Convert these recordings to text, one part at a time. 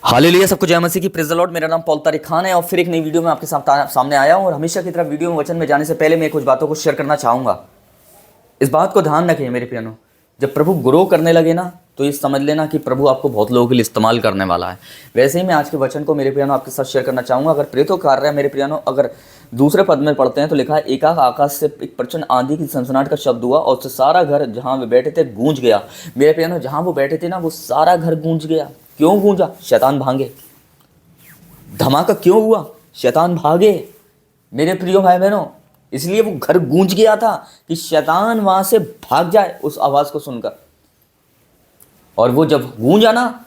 Hallelujah, सबको जय मसीह की। Praise the Lord. मेरा नाम पॉल तारिक खान है और फिर एक नई वीडियो में आपके सामने आया हूं। और हमेशा की तरह वीडियो में वचन में जाने से पहले मैं कुछ बातों को शेयर करना चाहूँगा। इस बात को ध्यान रखें मेरे प्यानो, जब प्रभु ग्रो करने लगे ना, तो ये समझ लेना कि प्रभु आपको बहुत लोगों के लिए इस्तेमाल करने वाला है। वैसे ही मैं आज के वचन को मेरे प्यानो आपके साथ शेयर करना चाहूँगा। अगर प्रेरितों कार्य मेरे प्यानो अगर दूसरे पद में पढ़ते हैं तो लिखा है, एकाक आकाश से एक प्रचंड आंधी की सनसनाहट का शब्द हुआ और उससे सारा घर जहाँ वे बैठे थे गूंज गया। मेरे प्यानो, जहाँ वो बैठे थे ना, वो सारा घर गूंज गया। क्यों गूंजा? शैतान भागे। धमाका क्यों हुआ? शैतान भागे। मेरे प्रियो भाई बहनों, इसलिए वो घर गूंज गया था कि शैतान वहां से भाग जाए उस आवाज को सुनकर। और वो जब गूंजा ना,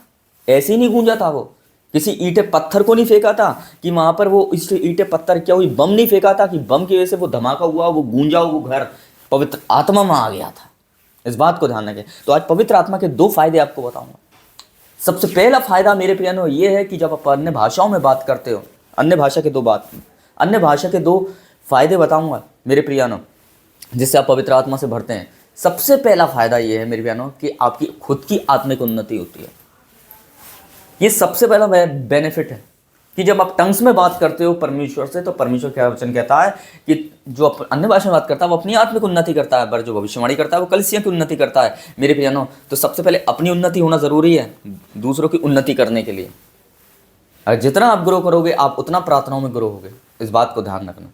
ऐसे ही नहीं गूंजा था, वो किसी ईंटे पत्थर को नहीं फेंका था कि वहां पर वो इस ईंटे पत्थर क्या हुई, बम नहीं फेंका था कि बम की वजह से वो धमाका हुआ, वो गूंजा, वो घर पवित्र आत्मा में आ गया था। इस बात को ध्यान रखें। तो आज पवित्र आत्मा के दो फायदे आपको बताऊंगा। सबसे पहला फायदा मेरे प्रियनो ये है कि जब आप अन्य भाषाओं में बात करते हो, अन्य भाषा के दो फायदे बताऊंगा मेरे प्रियनो, जिससे आप पवित्र आत्मा से भरते हैं। सबसे पहला फायदा ये है मेरे प्रियनो कि आपकी खुद की आत्मिक उन्नति होती है। ये सबसे पहला बेनिफिट है कि जब आप टंग्स में बात करते हो परमेश्वर से, तो परमेश्वर क्या वचन कहता है कि जो अन्य भाषा में बात करता है वो अपनी आत्मिक उन्नति करता है, पर जो भविष्यवाणी करता है वो कलीसिया की उन्नति करता है। मेरे प्रियनो, तो सबसे पहले अपनी उन्नति होना जरूरी है दूसरों की उन्नति करने के लिए। और जितना आप ग्रो करोगे, आप उतना प्रार्थनाओं में ग्रो होगे। इस बात को ध्यान रखना।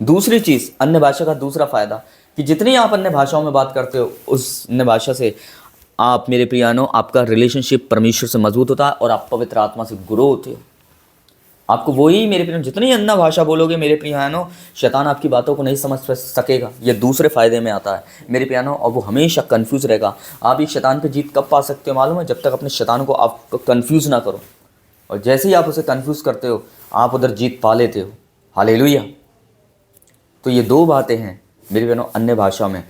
दूसरी चीज, अन्य भाषा का दूसरा फायदा कि जितनी आप अन्य भाषाओं में बात करते हो, उस अन्य भाषा से आप मेरे प्रियानो, आपका रिलेशनशिप परमेश्वर से मजबूत होता है और आप पवित्र आत्मा से ग्रो होते हो। आपको वही मेरे प्रियो, जितनी अन्य भाषा बोलोगे मेरे प्रियानो, शैतान आपकी बातों को नहीं समझ सकेगा। ये दूसरे फायदे में आता है मेरे प्रियानो, और वो हमेशा कंफ्यूज रहेगा। आप इस शैतान पे जीत कब पा सकते हो मालूम है? जब तक अपने शैतान को आप कंफ्यूज ना करो। और जैसे ही आप उसे कंफ्यूज करते हो, आप उधर जीत पा लेते हो। हालेलुया। तो ये दो बातें हैं मेरे प्रियानो अन्य भाषा में।